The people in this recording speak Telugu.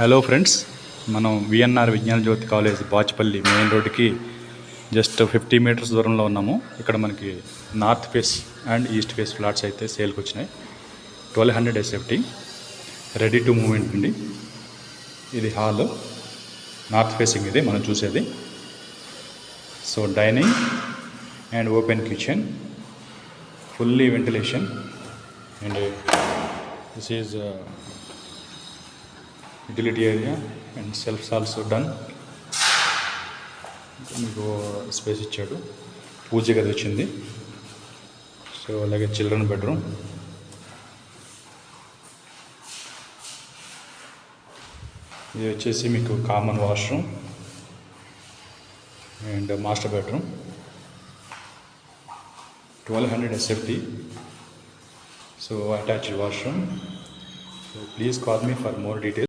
హలో ఫ్రెండ్స్, మనం విఎన్ఆర్ విజ్ఞాన జ్యోతి కాలేజ్ బాచ్పల్లి మెయిన్ రోడ్డుకి జస్ట్ 50 మీటర్స్ దూరంలో ఉన్నాము. ఇక్కడ మనకి north face and east face flats అయితే సేల్కి వచ్చినాయి. 1200 SFT రెడీ టు మూవ్మెంట్ అండి. ఇది హాల్, నార్త్ ఫేసింగ్ ఇది మనం చూసేది. So dining and open kitchen, fully ventilation, and this is utility area and shelves also done. మీకు స్పేస్ ఇచ్చాడు, పూజ గది వచ్చింది. సో అలాగే చిల్డ్రన్ బెడ్రూమ్, ఇది వచ్చేసి మీకు common washroom and master bedroom. 1200 SFT, so attached washroom. So please call me for more details.